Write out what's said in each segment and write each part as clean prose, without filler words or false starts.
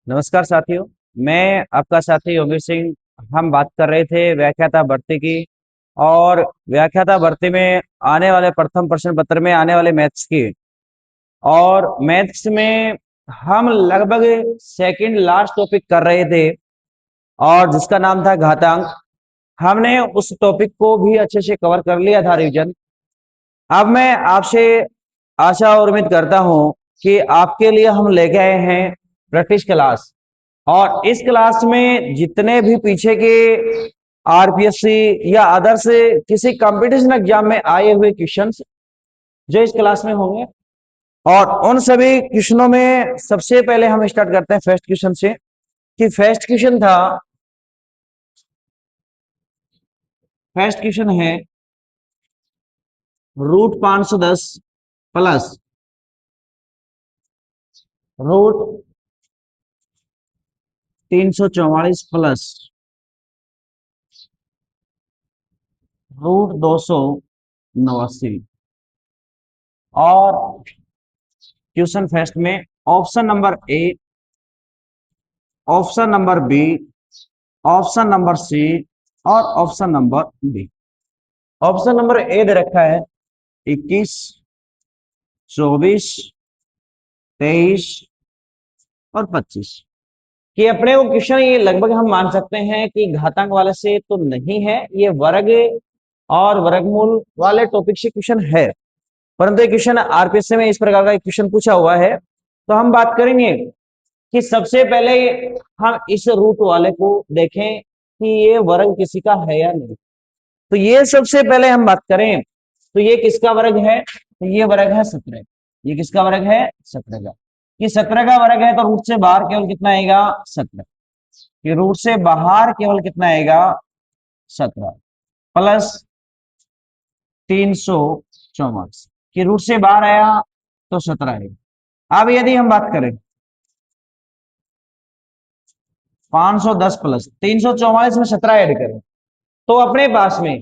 नमस्कार साथियों। मैं आपका साथी योगेश सिंह। हम बात कर रहे थे व्याख्याता भर्ती की। और व्याख्याता भर्ती में आने वाले प्रथम प्रश्न पत्र में आने वाले मैथ्स की। और मैथ्स में हम लगभग सेकंड लास्ट टॉपिक कर रहे थे, और जिसका नाम था घातांक। हमने उस टॉपिक को भी अच्छे से कवर कर लिया था, रिवीजन। अब मैं आपसे आशा और उम्मीद करता हूं कि आपके लिए हम लेके आए हैं प्रैक्टिस क्लास। और इस क्लास में जितने भी पीछे के आरपीएससी या अदर्स किसी कंपटीशन एग्जाम में आए हुए क्वेश्चंस जो इस क्लास में होंगे, और उन सभी क्वेश्चनों में सबसे पहले हम स्टार्ट करते हैं फर्स्ट क्वेश्चन से। कि फर्स्ट क्वेश्चन है √510 प्लस √344 प्लस √289। और क्वेश्चन फर्स्ट में option number A, option number B, option number C और option number D. Option number A दे रखा है 21, 24, 23 और 25। कि अपने वो क्वेश्चन ये लगभग हम मान सकते हैं कि घातांक वाले से तो नहीं है, ये वर्ग और वर्गमूल वाले टॉपिक से क्वेश्चन है। परंतु ये क्वेश्चन आरपीएससी में इस प्रकार का एक क्वेश्चन पूछा हुआ है, तो हम बात करेंगे कि सबसे पहले हम इस रूट वाले को देखें कि ये वर्ग किसी का है या नहीं। तो ये सबसे पहले हम बात करें, तो ये किसका वर्ग है? तो ये वर्ग है 17। ये किसका वर्ग है? 17 का। ये 17 का वर्ग है, तो रूट से बाहर केवल कितना आएगा? 17। ये रूट से बाहर केवल कितना आएगा? 17 प्लस 344। कि रूट से बाहर आया तो 17 आएगा। अब यदि हम बात करें 510 प्लस 344 में 17 ऐड करें, तो अपने पास में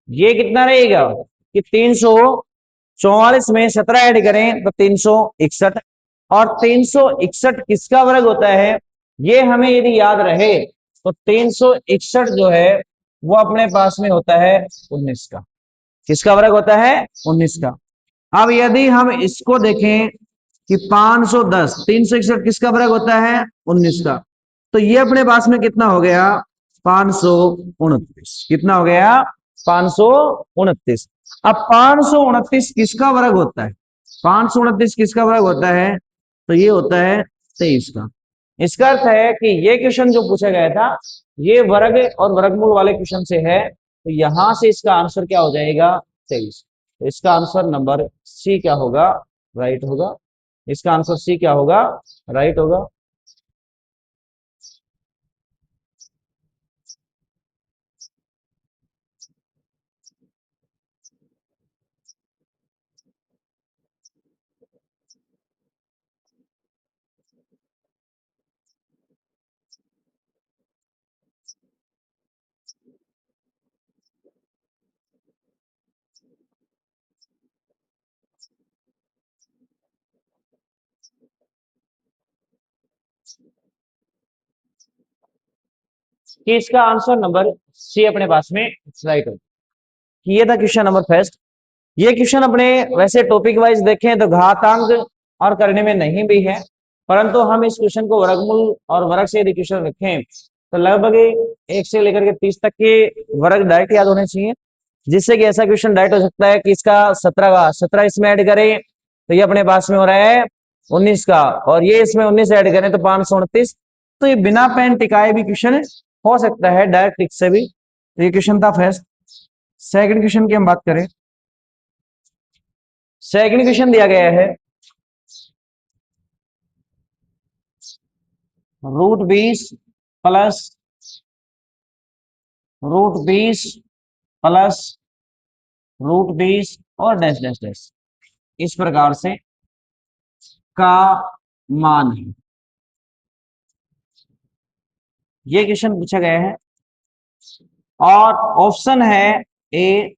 ये कितना रहेगा कि 344 में 17 ऐड करें तो 361। और 361 किसका वर्ग होता है, ये हमें यदि याद रहे, तो 361 जो है वो अपने पास में होता है 19 का। किसका वर्ग होता है? 19 का। अब यदि हम इसको देखें कि 510, 361 किसका वर्ग होता है? 19 का। तो ये अपने पास में कितना हो गया? 529। कितना हो गया? 529। अब 529 किसका वर्ग होता है? 529 किसका वर्ग होता है? तो ये होता है 23 का। इसका अर्थ है कि ये क्वेश्चन जो पूछा गया था, ये वर्ग और वर्गमूल वाले क्वेश्चन से है, तो यहां से इसका आंसर क्या हो जाएगा? 23। तो इसका आंसर नंबर सी क्या होगा? राइट होगा। इसका आंसर सी क्या होगा? राइट होगा। कि इसका आंसर नंबर सी अपने पास में राइट होगा। ये था क्वेश्चन नंबर फर्स्ट। ये क्वेश्चन अपने वैसे टॉपिक वाइज देखें तो घातांक और करने में नहीं भी है, परंतु हम इस क्वेश्चन को वर्गमूल और वर्ग से यदि क्वेश्चन रखें तो लगभग 1 से लेकर के 30 तक के वर्ग डायरेक्ट याद होने चाहिए, जिससे कि ऐसा क्वेश्चन डायरेक्ट हो सकता है कि इसका 17 का 17 इसमें ऐड करें तो ये अपने पास में हो रहा है 19 का, और ये इसमें 19 ऐड करें तो 529। तो ये बिना पेन टिकाए भी क्वेश्चन हो सकता है, डायरेक्ट टिक से भी। तो ये क्वेश्चन था फर्स्ट। सेकंड क्वेश्चन की हम बात करें, सेकंड क्वेश्चन दिया गया है √20 प्लस √20 प्लस √20 और डैश डैश डैश, इस प्रकार से का मान है। ये क्वेश्चन पूछा गया है, और ऑप्शन है ए,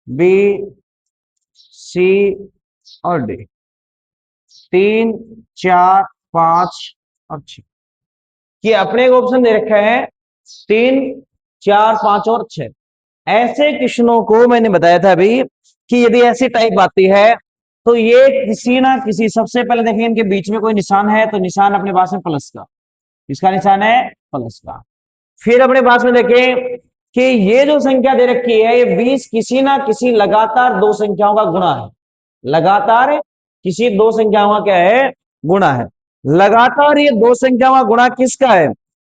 बी, सी और डी। 3, 4, 5 और 6। कि अपने को ऑप्शन दे रखा है 3, 4, 5 और 6। ऐसे क्वेश्चनों को मैंने बताया था अभी कि यदि ऐसी टाइप आती है तो ये किसी ना किसी, सबसे पहले देखें इनके बीच में कोई निशान है तो निशान अपने पास में प्लस का, इसका निशान है प्लस का। फिर अपने पास में देखें कि ये जो संख्या दे रखी है ये 20 किसी ना किसी लगातार दो संख्याओं का गुणा है। लगातार किसी दो संख्याओं का क्या है, गुणा है। लगातार ये दो संख्याओं का गुणा किसका है,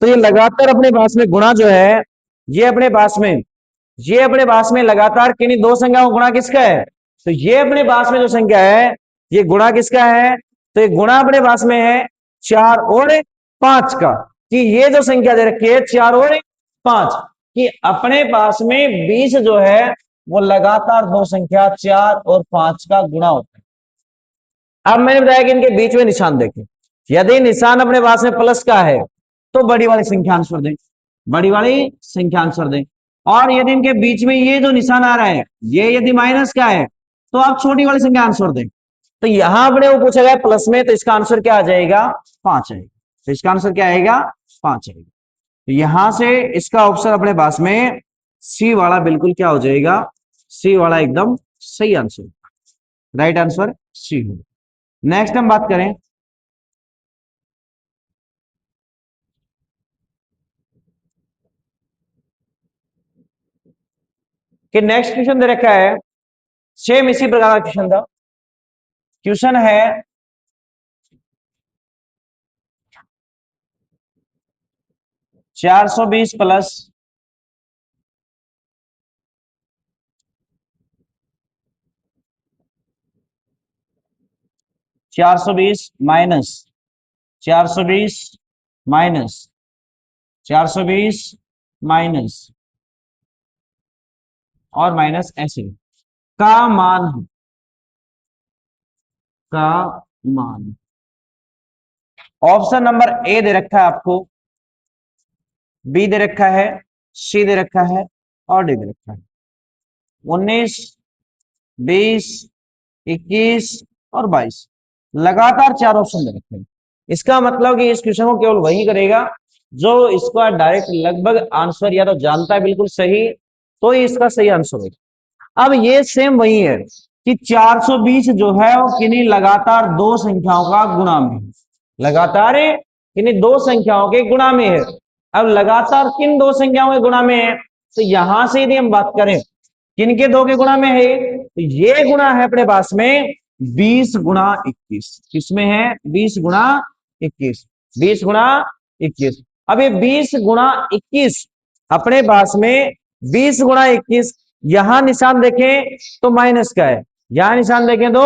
तो ये लगातार अपने पास में गुणा जो है, ये अपने पास में, ये अपने पास में लगातार किन्हीं दो संख्याओं का गुणा किसका है, तो ये अपने पास में जो संख्या है ये गुणा किसका है, तो ये गुणा अपने पास में है 4 और 5 का। कि ये जो संख्या दे रखी है 4 और 5, कि अपने पास में 20 जो है वो लगातार दो संख्या 4 और 5 का गुणा होता है। अब मैंने बताया कि इनके बीच में निशान देखें, यदि निशान अपने पास में प्लस का है तो बड़ी वाली संख्या आंसर दें, बड़ी वाली संख्या आंसर दें। और यदि इनके बीच में ये जो निशान आ रहा है ये यदि माइनस का है तो आप छोटी वाली संख्या आंसर दें। तो यहां अपने वो पूछा गया प्लस में, तो इसका आंसर क्या आ जाएगा, 5 आएगा। तो इसका आंसर क्या आएगा, 5 आएगा। तो यहां से इसका ऑप्शन अपने पास में सी वाला बिल्कुल क्या हो जाएगा, सी वाला एकदम सही आंसर, राइट आंसर सी हो। नेक्स्ट हम बात करें कि नेक्स्ट क्वेश्चन दे रखा है, सेम इसी प्रकार का क्वेश्चन था। क्वेश्चन है 420 प्लस 420 माइनस 420 माइनस 420 माइनस और माइनस ऐसे का मान, का मान। ऑप्शन नंबर ए दे रखा है आपको, बी दे रखा है, सी दे रखा है और डी दे रखा है। 19, 20, 21 और 22 लगातार चार ऑप्शन दे रखे हैं। इसका मतलब कि इस क्वेश्चन को केवल वही करेगा जो इसका डायरेक्ट लगभग आंसर या तो जानता है बिल्कुल सही, तो ही इसका सही आंसर होगा। अब ये सेम वही है कि 420 जो है वो किन्हीं लगातार दो संख्याओं का गुणा में है, लगातार किन्हीं दो संख्याओं के गुणा में है। अब लगातार किन दो संख्याओं के गुणा में है, तो यहां से यदि हम बात करें किनके दो के गुणा में है, तो ये गुणा है अपने पास में 20 गुणा 21। किसमें है, 20 गुणा 21, 20 गुणा 21। अब ये 20 गुणा 21 अपने पास में 20 गुणा 21, यहां निशान देखें तो माइनस का है, यहां निशान देखें तो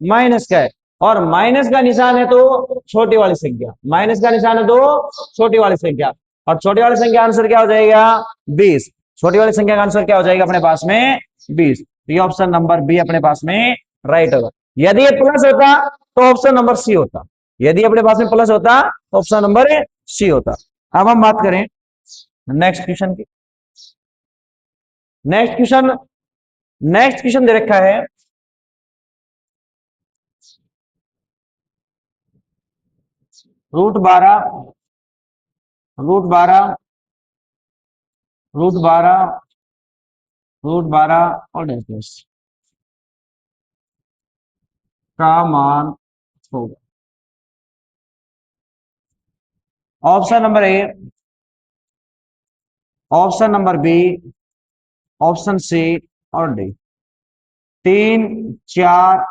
माइनस का है, और माइनस का निशान है तो छोटी वाली संख्या, माइनस का निशान है तो छोटी वाली संख्या, और छोटी वाली संख्या आंसर क्या हो जाएगा, 20। छोटी वाली संख्या का आंसर क्या हो जाएगा अपने पास में, 20। तो ये ऑप्शन नंबर बी अपने पास में राइट होगा। यदि ये प्लस होता तो ऑप्शन नंबर सी होता, यदि अपने पास में प्लस होता तो ऑप्शन नंबर सी होता। अब हम बात करें नेक्स्ट क्वेश्चन की। नेक्स्ट क्वेश्चन, नेक्स्ट क्वेश्चन दे रखा है √12, √12, √12, √12 और डैश का मान होगा। Option number A, option number B, option C और डी। 3, 4,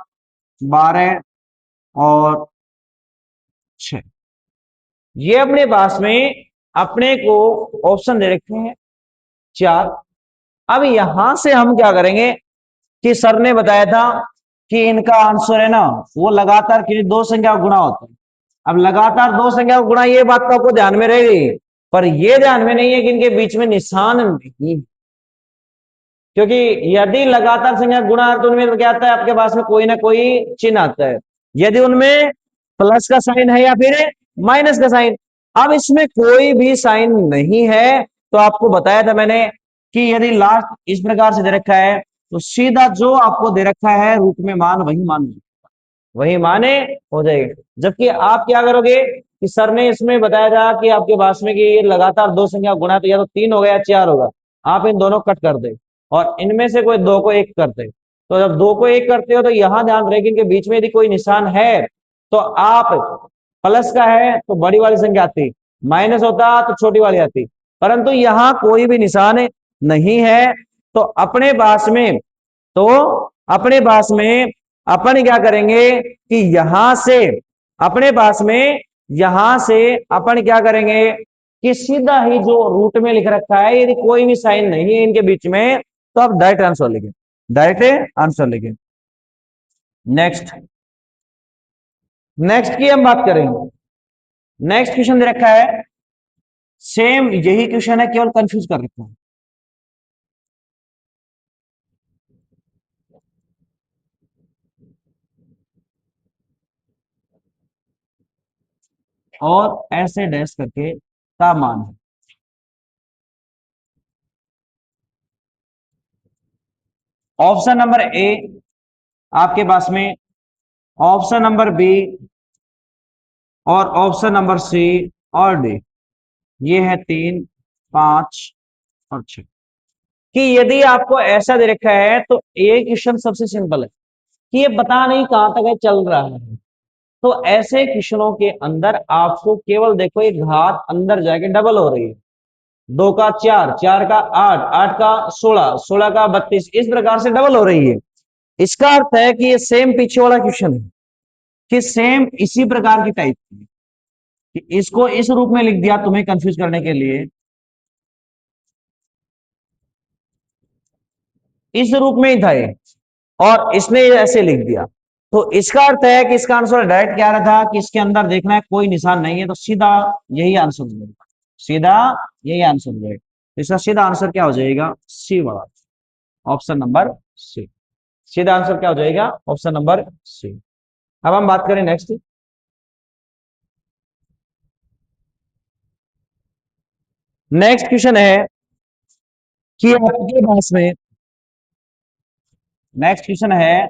12 और 6, ये अपने पास में अपने को ऑप्शन दे रखे हैं 4। अब यहां से हम क्या करेंगे कि सर ने बताया था कि इनका आंसर है ना वो लगातार किसी दो संख्या का गुणा होता है। अब लगातार दो संख्या का गुणा, ये बात तो आपको ध्यान में रहेगी, पर ये ध्यान में नहीं है कि इनके बीच में निशान नहीं, क्योंकि यदि लगातार संख्या गुणा है तो उनमें तो क्या आता है आपके पास में कोई ना कोई चिन्ह आता है, यदि उनमें प्लस का साइन है या फिर माइनस का साइन। अब इसमें कोई भी साइन नहीं है तो आपको बताया था मैंने कि यदि लास्ट इस प्रकार से दे रखा है तो सीधा जो आपको दे रखा है रूप में मान, वही मान, वही माने हो जाएगा। जबकि आप क्या करोगे कि सर ने इसमें बताया था कि आपके पास में कि ये लगातार दो संख्या गुणा है, तो या तो 3 होगा या 4 होगा। आप इन दोनों कट कर दे और इनमें से कोई दो को एक करते। तो जब दो को एक करते हो तो यहां ध्यान रहे कि इनके बीच में यदि कोई निशान है तो आप प्लस का है तो बड़ी वाली संख्या आती, माइनस होता तो छोटी वाली आती, परंतु यहां कोई भी निशान नहीं है। तो अपने पास में तो अपने पास में अपन क्या करेंगे कि यहां से अपने पास में यहां से अपन क्या करेंगे कि सीधा ही जो रूट में लिख रखा है यदि कोई भी साइन नहीं है इनके बीच में तो आप डायरेक्ट आंसर लिखें, डायरेक्ट आंसर लिखें। नेक्स्ट नेक्स्ट की हम बात करेंगे। नेक्स्ट क्वेश्चन दे रखा है, सेम यही क्वेश्चन है, केवल कंफ्यूज कर रखा है। और ऐसे डैश करके का मान है। ऑप्शन नंबर ए आपके पास में, ऑप्शन नंबर बी और ऑप्शन नंबर सी और डी, ये है 3, 5 और 6। कि यदि आपको ऐसा दे रखा है तो ये क्वेश्चन सबसे सिंपल है कि ये पता नहीं कहां तक है चल रहा है। तो ऐसे क्वेश्चनों के अंदर आपको केवल देखो एक घात अंदर जाके डबल हो रही है, 2 का 4, 4 का 8, 8 का 16, 16 का 32, इस प्रकार से डबल हो रही है। इसका अर्थ है कि ये सेम पीछे वाला क्वेश्चन है कि सेम इसी प्रकार की टाइप की, कि इसको इस रूप में लिख दिया तुम्हें कंफ्यूज करने के लिए, इस रूप में ही था ये और इसने ऐसे लिख दिया। तो इसका अर्थ है कि इसका आंसर डायरेक्ट क्या रहा था कि इसके अंदर देखना है कोई निशान नहीं है, तो सीधा यही आंसर हो जाएगा, सीधा यही आंसर हो जाएगा। इसका सीधा आंसर क्या हो जाएगा, सी वाला, ऑप्शन नंबर सी। सीधा आंसर क्या हो जाएगा, ऑप्शन नंबर सी। अब हम बात करें नेक्स्ट। नेक्स्ट क्वेश्चन है कि आपके पास में, नेक्स्ट क्वेश्चन है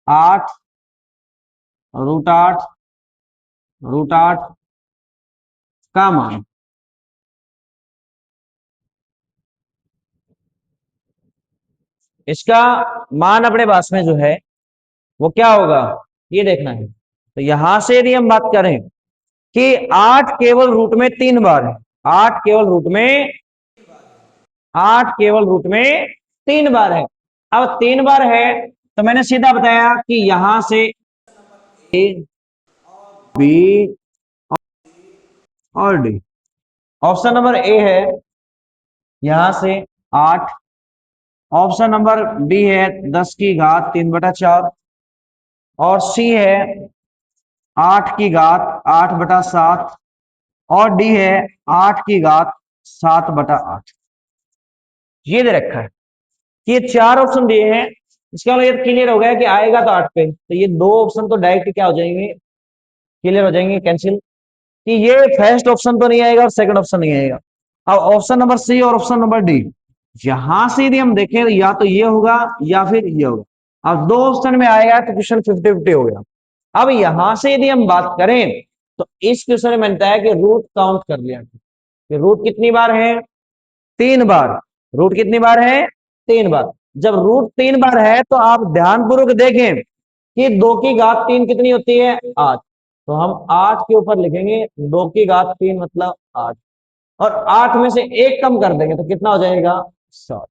8 √8 √8 का मान। इसका मान अपने पास में जो है वो क्या होगा ये देखना है। तो यहां से यदि हम बात करें कि 8 केवल रूट में 3 बार है, 8 केवल रूट में 8 केवल रूट में 3 बार है। अब 3 बार है तो मैंने सीधा बताया कि यहां से ए बी और डी, ऑप्शन नंबर ए है यहां से 8, ऑप्शन नंबर बी है 10 की घात 3/4 और सी है 8 की घात 8/7 और डी है 8 की घात 7/8। ये दे रखा है कि ये 4 ऑप्शन दिए हैं। इसका मतलब ये क्लियर हो गया कि आएगा तो 8 पे, तो ये दो ऑप्शन तो डायरेक्ट क्या हो जाएंगे, क्लियर हो जाएंगे, कैंसिल। कि ये फर्स्ट ऑप्शन तो नहीं आएगा और सेकंड ऑप्शन नहीं आएगा। अब ऑप्शन नंबर सी और ऑप्शन नंबर डी, यहां से यदि हम देखें तो या तो ये होगा या फिर ये होगा। अब दो ऑप्शन में आएगा तो क्वेश्चन 50-50 हो गया। अब यहां से यदि हम बात करें तो इस क्वेश्चन में बनता है कि रूट काउंट कर लिया कि रूट कितनी बार है, 3 बार। रूट कितनी बार है, 3 बार। जब रूट 3 बार है तो आप ध्यानपूर्वक देखें कि 2 की घात 3 कितनी होती है, 8। तो हम 8 के ऊपर लिखेंगे 2 की घात 3 मतलब 8, और 8 में से एक कम कर देंगे तो कितना हो जाएगा, 7।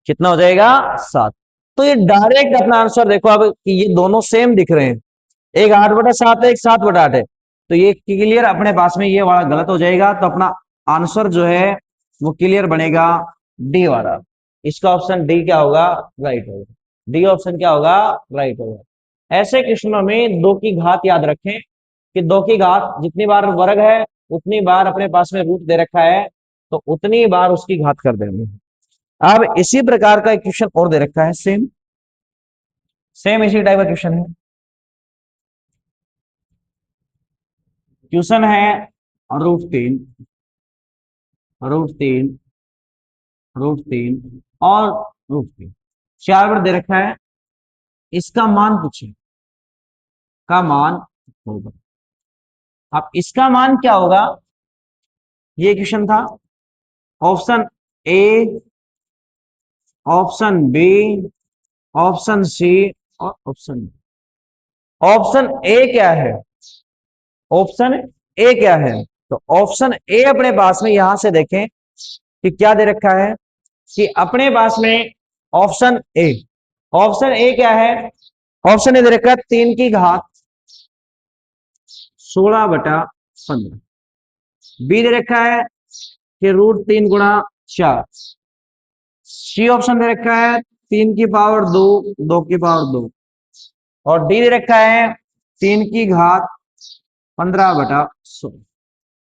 कितना हो जाएगा, 7। तो ये डायरेक्ट अपना आंसर देखो अब कि ये दोनों सेम दिख रहे हैं, एक 8/7 है, एक 7/8 है। तो ये क्लियर अपने पास में ये वाला गलत हो जाएगा, तो अपना आंसर जो है वो क्लियर बनेगा डी वाला। इसका ऑप्शन डी क्या होगा, राइट होगा। डी ऑप्शन क्या होगा, राइट होगा। ऐसे क्वेश्चनों में दो की घात याद रखें कि दो की घात जितनी बार वर्ग है उतनी बार अपने पास में रूट दे रखा है, तो उतनी बार उसकी घात कर देंगे। अब इसी प्रकार का एक क्वेश्चन और दे रखा है, सेम सेम इसी टाइप का क्वेश्चन है। क्वेश्चन है √3 √3 √3 और √3, 4 बार दे रखा है। इसका मान पूछे, का मान होगा अब इसका मान क्या होगा, ये क्वेश्चन था। Option A, option B, option C और ऑप्शन डी। ऑप्शन ए क्या है, ऑप्शन ए क्या है? तो ऑप्शन ए अपने पास में यहां से देखें कि क्या दे रखा है, कि अपने पास में ऑप्शन ए, ऑप्शन ए क्या है, ऑप्शन ए दे रखा है 3 की घात 16/15। बी दे रखा है कि √3 × 4। सी ऑप्शन दे रखा है 3 की पावर 2, 2 की पावर 2। और डी दे रखा है 3 की घात 15/16।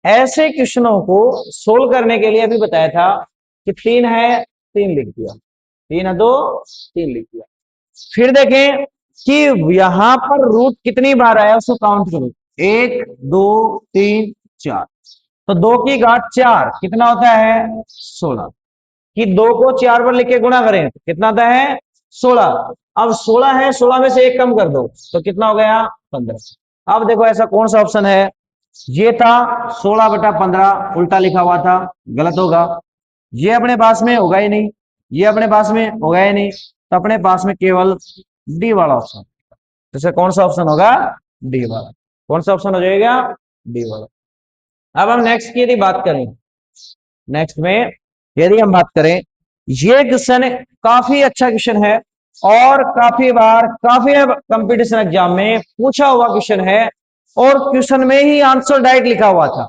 ऐसे क्वेश्चनों को सोल्व करने के लिए अभी बताया था कि 3 है, 3 लिख दिया, 3 है 2, 3 लिख दिया। फिर देखें कि यहां पर रूट कितनी बार आया उसको काउंट करो, 1 2 3 4। तो 2 की घात 4 कितना होता है, 16। कि 2 को 4 पर लिख के गुणा करें तो कितना आता है, 16। अब 16 है, 16 में से 1 कम कर दो तो कितना हो गया, 15। अब देखो ऐसा कौन सा ऑप्शन है, ये था 16/15, उल्टा लिखा हुआ था, गलत होगा। ये अपने पास में होगा ही नहीं, ये अपने पास में होगा ही नहीं, तो अपने पास में केवल डी वाला ऑप्शन। जैसे कौन सा ऑप्शन होगा, डी वाला। कौन सा ऑप्शन हो जाएगा, डी वाला। अब हम नेक्स्ट की यदि बात करें, नेक्स्ट में यदि हम बात करें, ये क्वेश्चन काफी अच्छा क्वेश्चन है और काफी बार काफी कंपटीशन एग्जाम में पूछा हुआ क्वेश्चन है, और क्वेश्चन में ही आंसर डायरेक्ट लिखा हुआ था।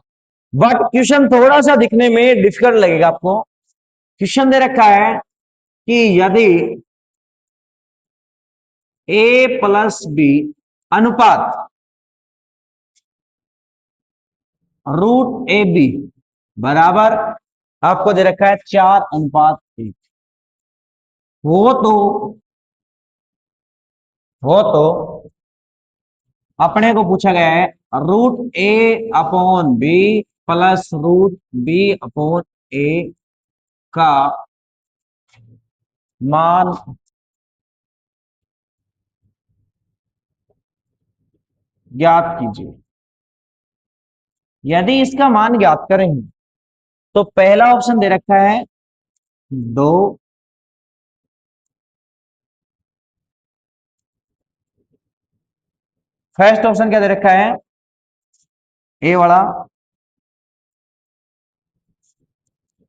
बट क्वेश्चन थोड़ा सा दिखने में डिफिकल्ट लगेगा आपको। क्वेश्चन दे रखा है कि यदि a+b अनुपात √ab बराबर, आपको दे रखा है 4:1। वो तो वो तो अपने को पूछा गया है √a/b प्लस √b/a का मान ज्ञात कीजिए। यदि इसका मान ज्ञात करें तो पहला ऑप्शन दे रखा है 2, फर्स्ट ऑप्शन क्या दे रखा है, ए वाला,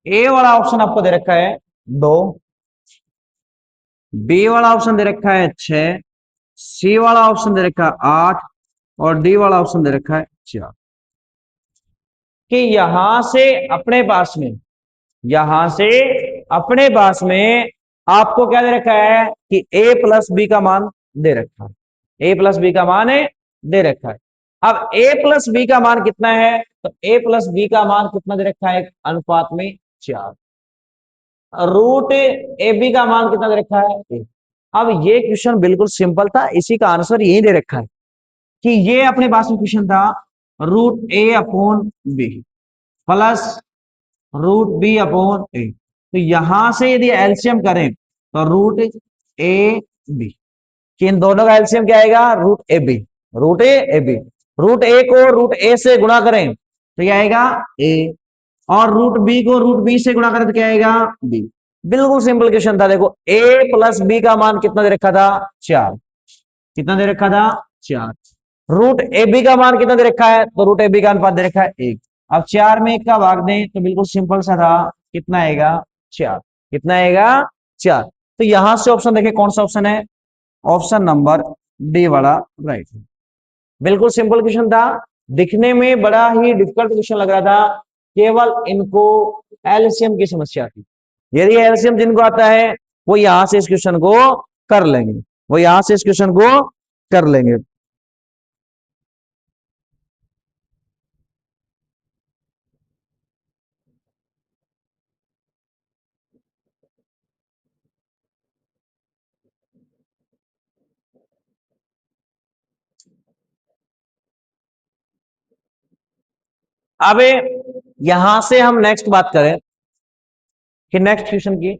ए वाला ऑप्शन आपको दे रखा है 2, बी वाला ऑप्शन दे रखा है 6, सी वाला ऑप्शन दे रखा है 8 और डी वाला ऑप्शन दे रखा है 4। कि यहां से अपने पास में, यहां से अपने पास में आपको क्या दे रखा है कि a+b का मान दे रखा है, a+b का मान है दे रखा है। अब a+b का मान कितना है, तो a+b का मान कितना दे रखा है, अनुपात में 4। √ab का मान कितना दे रखा है, 1। अब ये क्वेश्चन बिल्कुल सिंपल था, इसी का आंसर यही दे रखा है कि ये अपने पास में क्वेश्चन था √a/b प्लस √b/a। तो यहां से यदि एलसीएम करें तो √ab, कि इन दोनों का एलसीएम क्या आएगा, √ab। √ab, √a को √a से गुणा करें तो क्या आएगा, a। और √b को √b से गुणा करें तो क्या आएगा, b। बिल्कुल सिंपल क्वेश्चन था। देखो a+b का मान कितना दे रखा था, 4। कितना दे रखा था, 4। √ab का मान कितना दे रखा है, तो √ab का अनुपात दे रखा है 1। अब 4 में 1 का भाग दें तो बिल्कुल सिंपल सा था, कितना आएगा, 4। कितना आएगा, 4। तो यहां से ऑप्शन देखिए कौन सा ऑप्शन है, ऑप्शन नंबर डी वाला राइट। बिल्कुल सिंपल क्वेश्चन था, दिखने में बड़ा ही डिफिकल्ट क्वेश्चन लग रहा था, केवल इनको एलसीएम की समस्या थी। यदि एलसीएम जिनको आता है वो यहां से इस क्वेश्चन को कर लेंगे, वो यहां से इस क्वेश्चन को कर लेंगे। अब यहां से हम नेक्स्ट बात करें कि नेक्स्ट क्वेश्चन की,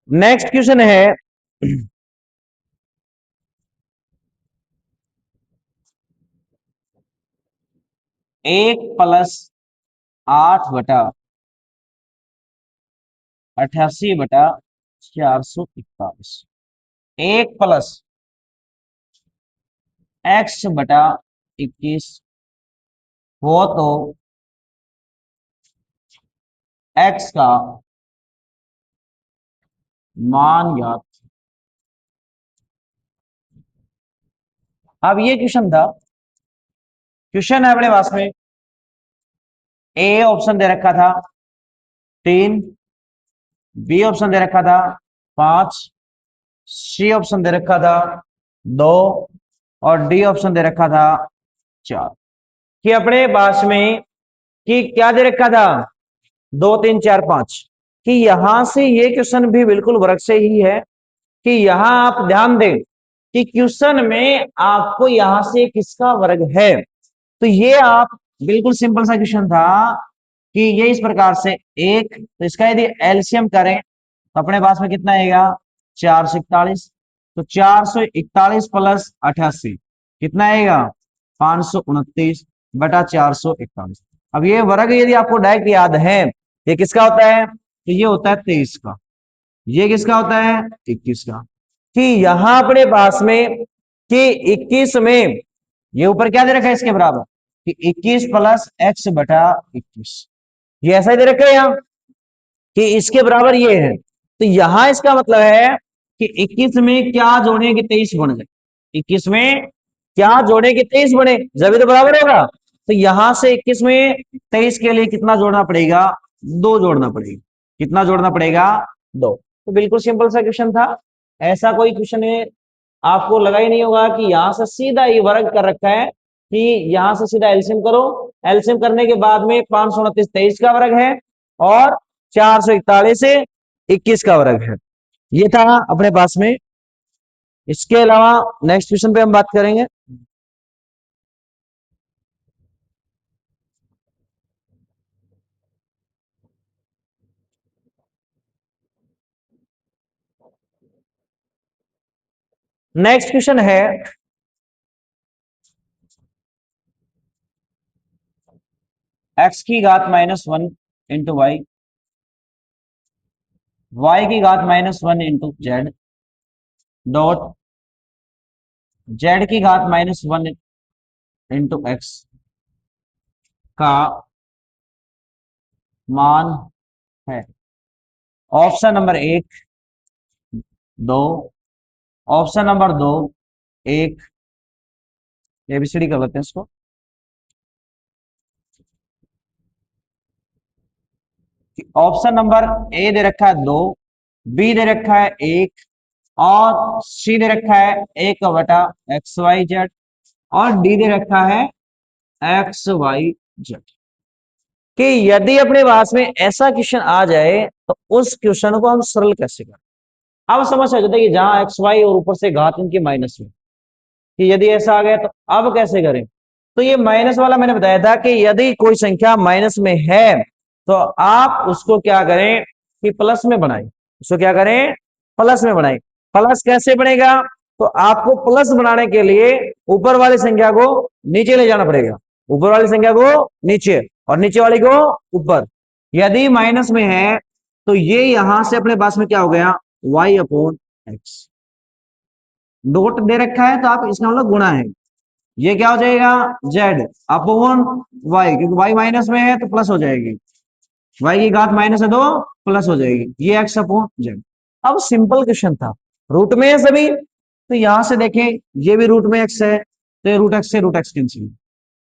नेक्स्ट क्वेश्चन है 1 + 8 = 88/441, 1 + x/21 हो तो x का मान ज्ञात। अब ये क्वेश्चन था, क्वेश्चन है अपने पास में, ए ऑप्शन दे रखा था 3, बी ऑप्शन दे रखा था 5, सी ऑप्शन दे रखा था 2 और डी ऑप्शन दे रखा था 4। कि अपने पास में कि क्या दे रखा था 2 3 4 5, कि यहां से ये क्वेश्चन भी बिल्कुल वर्ग से ही है। कि यहां आप ध्यान दें कि क्वेश्चन में आपको यहां से किसका वर्ग है, तो ये आप बिल्कुल सिंपल सा क्वेश्चन था कि ये इस प्रकार से एक, तो इसका यदि एलसीएम करें तो अपने पास में कितना आएगा 441। तो 441 + 88 कितना आएगा 529/441। अब ये वर्ग यदि आपको डायरेक्ट याद है, ये किसका होता है, तो ये होता है 23 का, ये किसका होता है 21 का। कि यहां अपने पास में कि 21 में ये ऊपर क्या दे रखा है इसके बराबर, कि 21 + x/21, ये ऐसा ही दे रखा है यहां कि इसके बराबर ये है। तो यहां इसका मतलब है कि 21 में क्या जोड़े कि 23 बन जाए, 21 में क्या जोड़े कि 23 बने, जब तो बराबर होगा। तो यहां से 21 में 23 के लिए कितना जोड़ना पड़ेगा, 2 जोड़ना पड़ेगा। कितना जोड़ना पड़ेगा 2। तो बिल्कुल सिंपल सा क्वेश्चन था, ऐसा कोई क्वेश्चन है आपको लगा ही नहीं होगा कि यहां से सीधा ये वर्ग कर रखा है, कि यहां से सीधा एलसीएम करो, एलसीएम करने के बाद में 529 23 का वर्ग है और 441 से 21 का वर्ग है। ये था अपने पास में। इसके अलावा नेक्स्ट क्वेश्चन पे हम बात करेंगे। नेक्स्ट क्वेश्चन है x⁻1 into Y, y⁻1 into Z dot z⁻1 into X का मान है। Option number 1 2, option number 2 1, ABCD कर लेते हैं इसको। ऑप्शन नंबर ए दे रखा है 2, बी दे रखा है 1 और सी दे रखा है 1/XYZ और डी दे रखा है XYZ। कि यदि अपने पास में ऐसा क्वेश्चन आ जाए तो उस क्वेश्चन को हम सरल कैसे करें। अब समझ आ जाता है कि जहां एक्स वाई और ऊपर से घात इनकी माइनस में, कि यदि ऐसा आ गया तो अब कैसे करें। तो ये माइनस वाला मैंने बताया था कि यदि कोई संख्या माइनस में है तो आप उसको क्या करें कि प्लस में बनाएं, उसको क्या करें प्लस में बनाएं। प्लस कैसे बनेगा, तो आपको प्लस बनाने के लिए ऊपर वाली संख्या को नीचे ले जाना पड़ेगा, ऊपर वाली संख्या को नीचे और नीचे वाली को ऊपर। यदि माइनस में है तो ये यहां से अपने पास में क्या हो गया y/x, डॉट दे रखा है तो आप इसका मतलब गुणा है, ये क्या हो जाएगा z/y, क्योंकि y माइनस में है तो प्लस हो जाएगी, y की घात माइनस है तो प्लस हो जाएगी, ये x/z। अब सिंपल क्वेश्चन था, रूट में है सभी, तो यहां से देखें ये भी रूट में x है तो ये रूट x से root x cancel,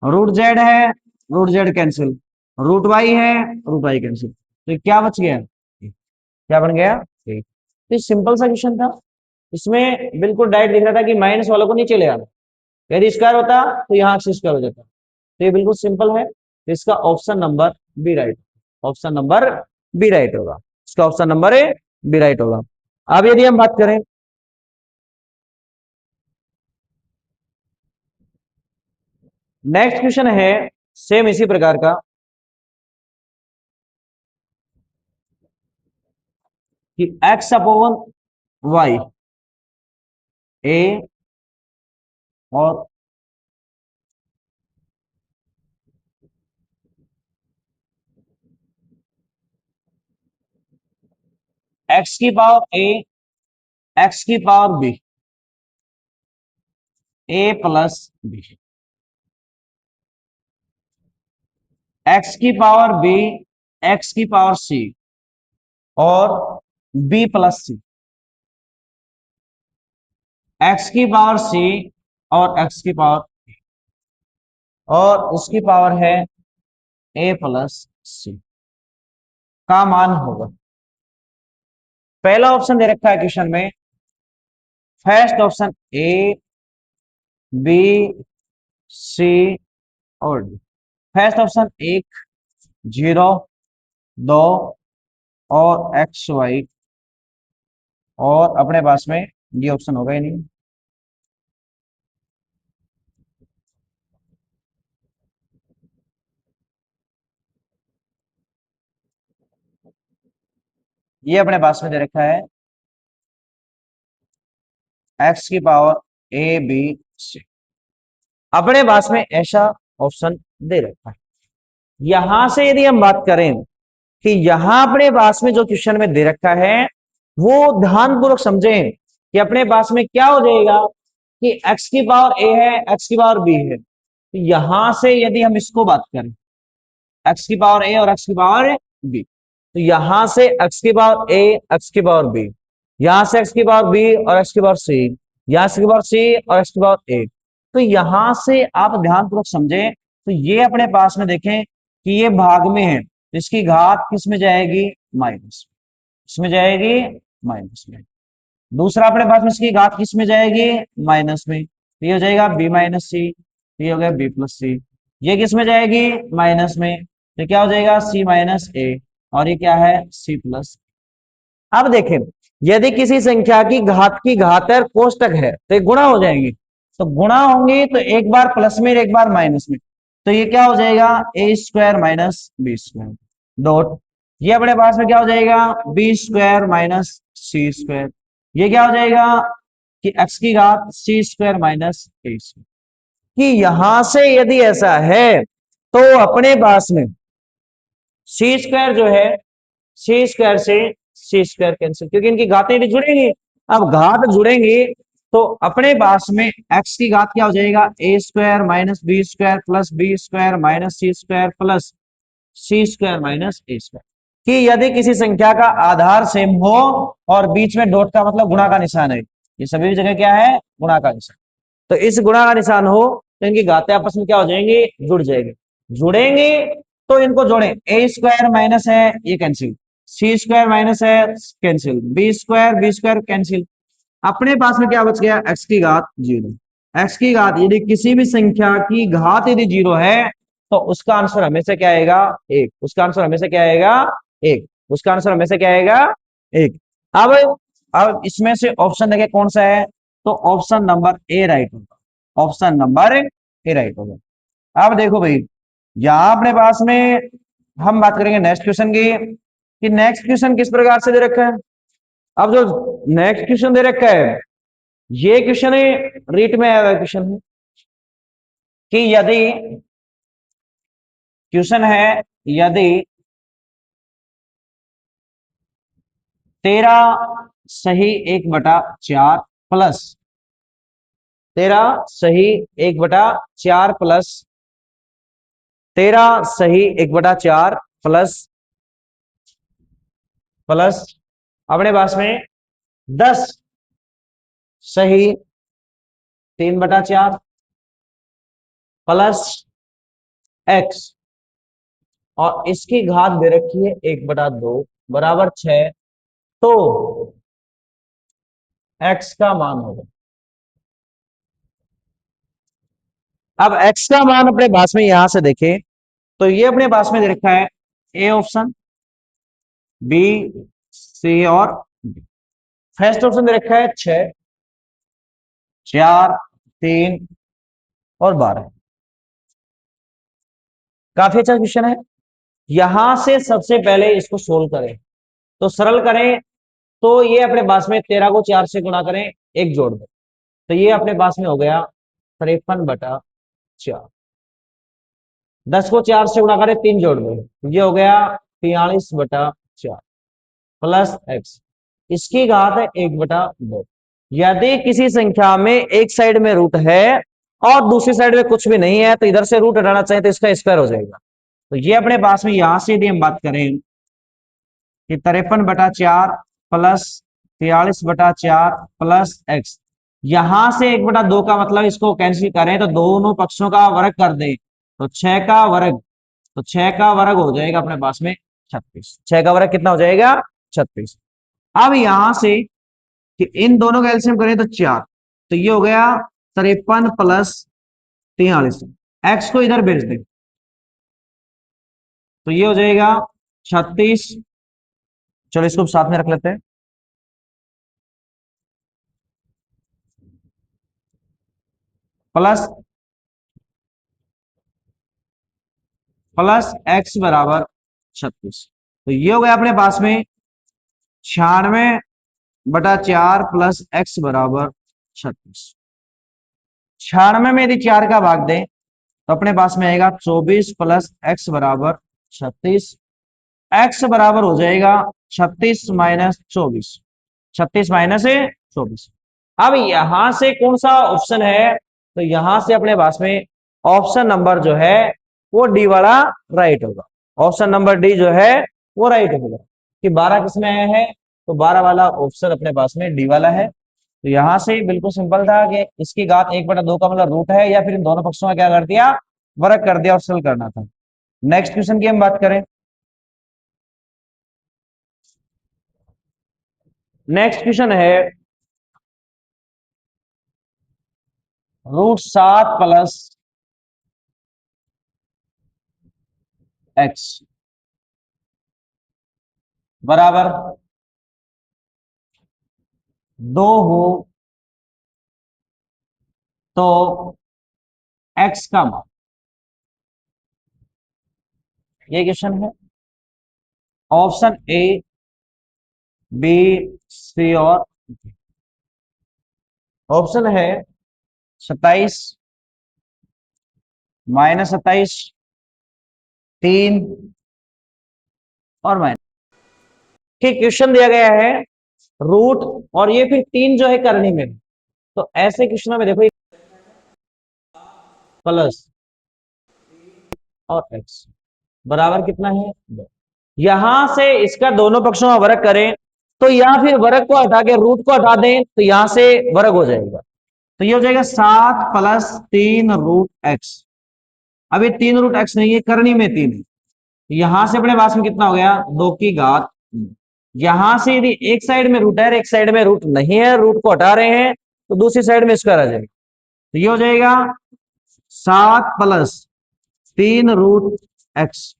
root z है root z cancel, root y है रूट y कैंसिल, तो ये क्या बच गया, क्या बन गया एक। तो सिंपल सा क्वेश्चन था, इसमें बिल्कुल डायरेक्ट दिख रहा था कि माइनस वालों को नीचे ले आना, यदि स्क्वायर होता तो यहाँ से स्क्वायर हो जाता। तो ये बिल्कुल सिंपल है, तो इसका option number B right, option number B right होगा, इसका option number A B right होगा। अब यदि हम बात करें नेक्स्ट क्वेश्चन है सेम इसी प्रकार का, कि x/y ए और एक्स की पावर ए, एक्स की पावर बी, ए प्लस बी, एक्स की पावर बी, एक्स की पावर सी और बी प्लस सी, एक्स की पावर सी और एक्स की पावर, और इसकी पावर है ए प्लस सी का मान होगा। पहला ऑप्शन दे रखा है क्वेश्चन में, first option A, B, C और डी। फर्स्ट ऑप्शन एक, जीरो, दो और एक्स वाई, और अपने पास में ये ऑप्शन होगा ही नहीं। ये अपने पास में दे रखा है एक्स की पावर ए बी सी, अपने पास में ऐसा ऑप्शन दे रखा है। यहां से यदि हम बात करें कि यहां अपने पास में जो क्वेश्चन में दे रखा है वो ध्यानपूर्वक समझें कि अपने पास में क्या हो जाएगा कि एक्स की पावर ए है, एक्स की पावर बी है, तो यहां से यदि हम इसको बात करें एक्स की पावर ए और एक्स की पावर बी, तो यहां से एक्स की पावर ए, एक्स की पावर बी, यहां से एक्स की पावर बी और एक्स की पावर सी, यहां से की पावर सी और एक्स की पावर ए, तो यहां से आप ध्यानपूर्वक समझें तो ये अपने पास में देखें कि ये भाग में है, तो इसकी घात किस में जाएगी, माइनस, इसमें जाएगी माइनस में। दूसरा अपने पास में इसकी घात किस में जाएगी, माइनस में, तो ये हो जाएगा बी माइनस सी, ये हो गया बी प्लस सी। ये किस में जाएगी, माइनस में, तो क्या हो जाएगा सी माइनस ए, और ये क्या है सी प्लस। अब देखें यदि किसी संख्या की घातेर कोष्टक है तो ये गुणा हो जाएंगी, तो गुणा होंगी तो एक बार प्लस में एक बार माइनस में, तो ये क्या हो जाएगा A square minus B square dot, ये अपने पास में क्या हो जाएगा B square minus C square, ये क्या हो जाएगा कि एक्स की घात C square minus A square. कि यहां से यदि ऐसा है तो अपने पास में सी स्क्वायर जो है, सी स्क्वायर से सी स्क्वायर कैंसिल, क्योंकि इनकी घातें भी जुड़ेंगी। अब घात जुड़ेंगी तो अपने पास में एक्स की घात क्या हो जाएगा A square minus B square plus B square minus C square plus C square minus A square. कि यदि किसी संख्या का आधार सेम हो और बीच में डॉट का मतलब गुणा का निशान है, ये सभी जगह क्या है गुणा का निशान, तो इस गुणा का निशान हो तो इनकी घातें आपस में क्या हो जाएंगी, जुड़ जाएंगे, जुड़ेंगे तो इनको जोड़ें, ए स्क्वायर माइनस है ये कैंसिल, सी स्क्वायर माइनस है कैंसिल, बी स्क्वायर कैंसिल, अपने पास में क्या बच गया एक्स की घात जीरो। एक्स की घात यदि किसी भी संख्या की घात यदि जीरो है तो उसका आंसर हमेशा क्या आएगा एक, उसका आंसर हमेशा क्या आएगा एक, उसका आंसर हमेशा क्या आएगा एक। अब अब इसमें से ऑप्शन देखें कौन सा है, तो ऑप्शन नंबर ए राइट होगा, ऑप्शन नंबर ए राइट होगा। अब देखो भाई यहां अपने पास में हम बात करेंगे नेक्स्ट क्वेश्चन की, कि नेक्स्ट क्वेश्चन किस प्रकार से दे रखा है। अब जो नेक्स्ट क्वेश्चन दे रखा है ये क्वेश्चन है रीट में आया हुआ क्वेश्चन है, कि यदि क्वेश्चन है यदि 13 सही 1/4 प्लस 13 सही 1/4 प्लस 13 सही 1/4 प्लस प्लस अपने पास में 10 सही 3/4 प्लस एक्स, और इसकी घात दे रखी है 1/2 बराबर 6, तो एक्स का मान होगा। अब एक्स का मान अपने पास में यहां से देखें तो ये अपने पास में दे रखा है ए ऑप्शन, बी, सी और डी। फर्स्ट ऑप्शन दे रखा है 6, 4, 3 और 12। काफी अच्छा क्वेश्चन है। यहां से सबसे पहले इसको सोल्व करें, तो सरल करें तो ये अपने पास में 13 को 4 से गुणा करें, एक जोड़ दें, तो ये अपने पास में हो गया 53/4। 10 को 4 से गुणा करें, 3 जोड़ दो, ये हो गया 43/4 प्लस एक्स, इसकी घात है 1/2। यदि किसी संख्या में एक साइड में रूट है और दूसरी साइड में कुछ भी नहीं है तो इधर से रूट हटाना चाहिए तो इसका स्क्वायर हो जाएगा। तो ये अपने पास में यहां से यदि हम बात करें कि 53/4 प्लस 43/4 प्लस एक्स, यहां से 1/2 का मतलब इसको कैंसिल करें तो दोनों पक्षों का वर्ग कर दें तो 6 का वर्ग, तो 6 का वर्ग हो जाएगा अपने पास में 36। 6 का वर्ग कितना हो जाएगा? 36। अब यहां से कि इन दोनों का एलसीएम करें तो 4, तो ये हो गया 53 प्लस 43। एक्स को इधर भेज दें तो ये हो जाएगा 36। चलो इसको साथ में रख लेते हैं। प्लस प्लस एक्स बराबर 36। तो ये हो गया अपने पास में 96/4 प्लस एक्स बराबर 36। 96 में यदि 4 का भाग दें तो अपने पास में आएगा 24 प्लस एक्स बराबर 36। एक्स बराबर हो जाएगा 36 माइनस 24। 36 माइनस 24। अब यहां से कौन सा ऑप्शन है? तो यहां से अपने पास में ऑप्शन नंबर जो है वो डी वाला राइट होगा। ऑप्शन नंबर डी जो है वो राइट होगा कि 12 किसमें आया है, तो 12 वाला ऑप्शन अपने पास में डी वाला है। तो यहां से बिल्कुल सिंपल था कि इसकी घात 1/2 का मतलब रूट है या फिर इन दोनों पक्षों का क्या कर दिया, वर्ग कर दिया और सल करना था। नेक्स्ट क्वेश्चन की हम बात करें। नेक्स्ट क्वेश्चन है √7 प्लस एक्स बराबर 2 हो तो एक्स का मान, ये क्वेश्चन है। ऑप्शन ए, बी, सी और ऑप्शन है 27, -27, 3 और माइनस। ठीक, क्वेश्चन दिया गया है रूट और ये फिर 3 जो है करनी में, तो ऐसे क्वेश्चनों में देखो प्लस और एक्स बराबर कितना है 2। यहां से इसका दोनों पक्षों का वर्ग करें तो या फिर वर्ग को हटा के रूट को हटा दें तो यहां से वर्ग हो जाएगा। तो ये हो जाएगा 7 प्लस 3 √x। अब ये 3 √x नहीं है, करनी में 3 है। यहां से अपने पास में कितना हो गया 2 की घात। यहां से यदि एक साइड में रूट है एक साइड में रूट नहीं है, रूट को हटा रहे हैं तो दूसरी साइड में स्क्वायर आ जाएगा। तो ये हो जाएगा 7 प्लस 3 √x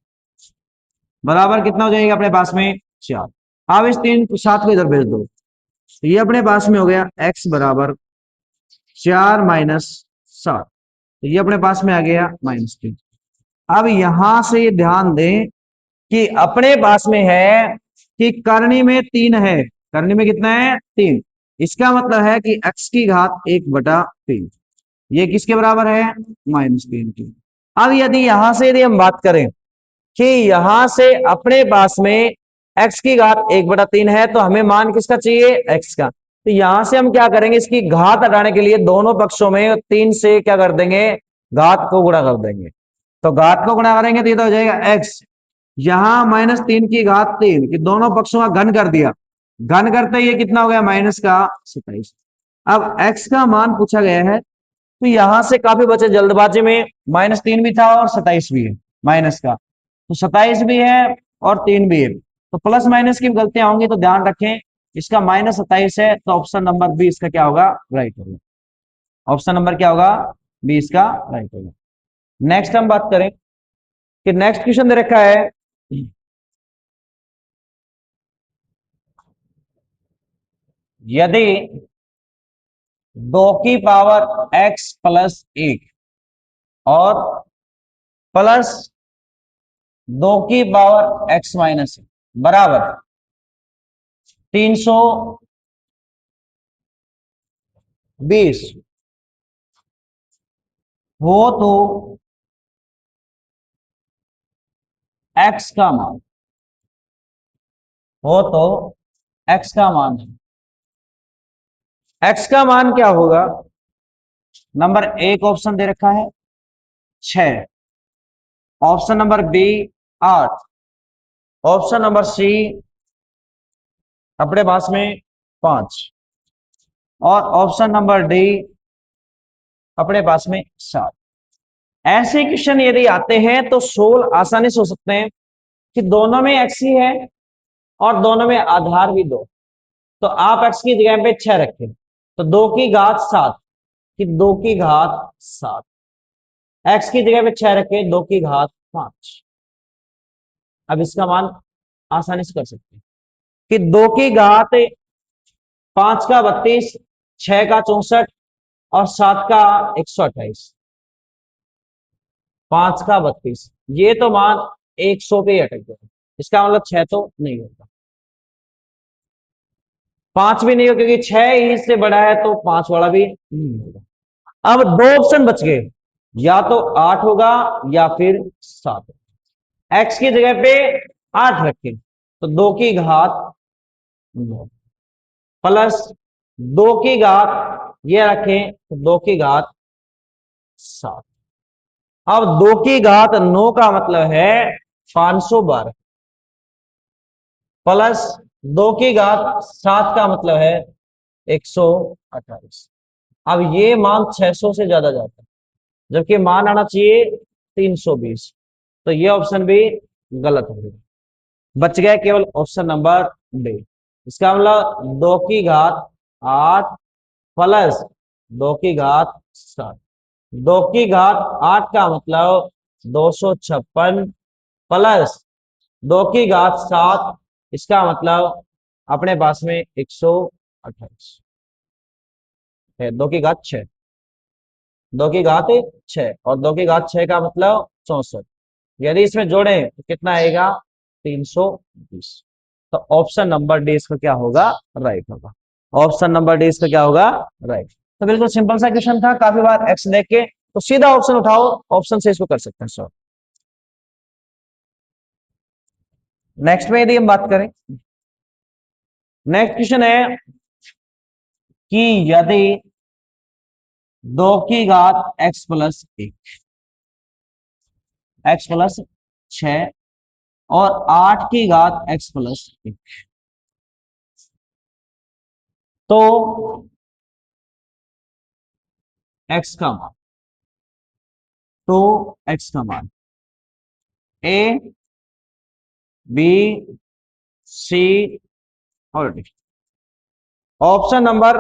बराबर कितना हो जाएगा अपने पास में 4। अब इस 3 7 को इधर भेज दो तो ये अपने पास में हो गया x बराबर 4 माइनस 7। तो ये अपने पास में आ गया -3। अब यहां से ये ध्यान दें कि अपने पास में है कि करनी में 3 है। करनी में कितना है 3। इसका मतलब है कि x की घात 1/3 ये किसके बराबर है -3 की। अब यदि यहां से यदि हम बात करें कि यहां से अपने पास में x की घात 1/3 है तो हमें मान किसका चाहिए x का। तो यहां से हम क्या करेंगे, इसकी घात हटाने के लिए दोनों पक्षों में 3 से क्या कर देंगे, घात को गुणा कर देंगे। तो घात को गुणा करेंगे तो ये तो हो जाएगा x। यहां -3 की घात 3 कि दोनों पक्षों का घन कर दिया, घन करते ये कितना हो गया माइनस का 27। अब x का मान पूछा गया है तो यहां से काफी बचे जल्दबाजी में, -3 भी था और 27 भी है माइनस का, तो 27 भी है और 3 भी है, तो प्लस माइनस की गलतियां होंगी तो ध्यान रखें। इसका -27 है तो ऑप्शन नंबर बी इसका क्या होगा, राइट होगा। ऑप्शन नंबर क्या होगा, बी इसका राइट होगा। नेक्स्ट हम बात करें कि नेक्स्ट क्वेश्चन दे रखा है यदि 2 की पावर x प्लस 1 और प्लस 2 की पावर x माइनस 1 बराबर 320 हो तो x का मान, हो तो एक्स का मान है। एक्स का मान क्या होगा? नंबर एक ऑप्शन दे रखा है 6, option number B 8, option number C अपने पास में 5 और ऑप्शन नंबर डी अपने पास में 7। ऐसे क्वेश्चन यदि आते हैं तो सोल्व आसानी से हो सकते हैं कि दोनों में एक्स ही है और दोनों में आधार भी दो। तो आप एक्स की जगह पे 6 रखें तो 2 की घात 7, कि 2 की घात 7। एक्स की जगह पे 6 रखें 2 की घात 5। अब इसका मान आसानी से कर सकते हैं कि 2 की घात 5 का 32, 6 का 64 और 7 का 128। 5 का 32, ये तो मान 100 पे ही अटक गया। इसका मतलब 6 तो नहीं होगा, 5 भी नहीं होगा क्योंकि 6 ही से बड़ा है तो 5 वाला भी नहीं होगा। अब दो ऑप्शन बच गए, या तो 8 होगा या फिर 7। एक्स की जगह पे 8 रखें तो 2 की घात 9 प्लस 2 की घात ये रखें तो 2 की घात 7। अब 2 की घात 9 का मतलब है 512 प्लस 2 की घात 7 का मतलब है 128। अब ये मान 600 से ज्यादा जाता है जबकि मान आना चाहिए 320। तो ये ऑप्शन भी गलत हो गया, बच गया केवल ऑप्शन नंबर डी। इसका मतलब 2 की घात 8 प्लस 2 की घात 7। 2 की घात 8 का मतलब 256 प्लस 2 की घात 7, इसका मतलब अपने पास में 128 है। 2 की घात 6, 2 की घात 6 और 2 की घात 6 का मतलब 64। यदि इसमें जोड़ें तो कितना आएगा? 320। तो ऑप्शन नंबर डी इसका क्या होगा? राइट होगा। ऑप्शन नंबर डी इसका क्या होगा? राइट। तो बिल्कुल सिंपल सा क्वेश्चन था, काफी बार एक्स देख के तो सीधा ऑप्शन उठाओ, ऑप्शन से इसको कर सकते हैं सर। नेक्स्ट में यदि हम बात करें, नेक्स्ट क्वेश्चन है कि यदि 2 की घात एक्स प्लस 1, एक्स प्लस 6 और 8 की घात एक्स प्लस 1, तो एक्स का मान, तो एक्स का मान ए बी सी और डी। ऑप्शन नंबर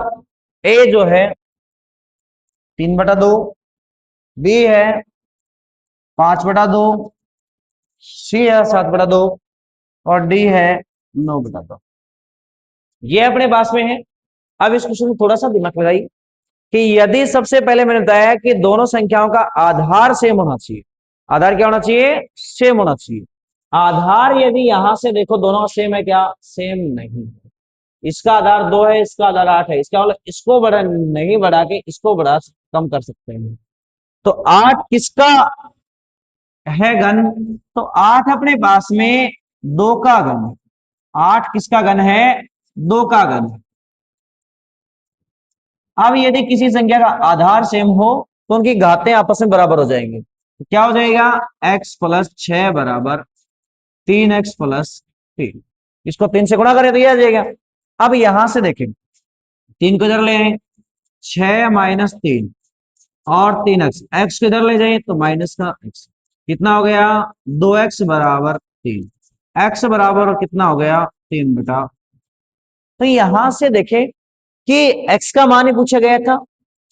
ए जो है 3/2, बी है 5/2, सी है 7/2 और डी है 9/2। ये अपने पास में है। अब इस क्वेश्चन में थोड़ा सा दिमाग लगाइए कि यदि सबसे पहले मैंने बताया कि दोनों संख्याओं का आधार सेम होना चाहिए। आधार क्या होना चाहिए? सेम होना चाहिए। आधार यदि यहां से देखो दोनों का सेम है क्या? सेम नहीं है। इसका आधार 2 है, इसका आधार 8 है, इसका मतलब इसको बड़ा नहीं बढ़ा के इसको बड़ा कम कर सकते हैं। तो 8 किसका है घन? तो 8 अपने पास में 2 का घन। 8 किसका घन है? 2 का घन। अब यदि किसी संख्या का आधार सेम हो तो उनकी घातें आपस में बराबर हो जाएंगी। तो क्या हो जाएगा? x प्लस 6 बराबर 3x प्लस 3। इसको 3 से गुणा करें तो यह आ जाएगा। अब यहां से देखें, 3 को इधर ले आए, 6 माइनस 3 और 3x, x को इधर ले जाए तो माइनस का x, कितना हो गया? 2x बराबर 3। x बराबर कितना हो गया? 3/। तो यहां से देखें कि x का मान ही पूछा गया था,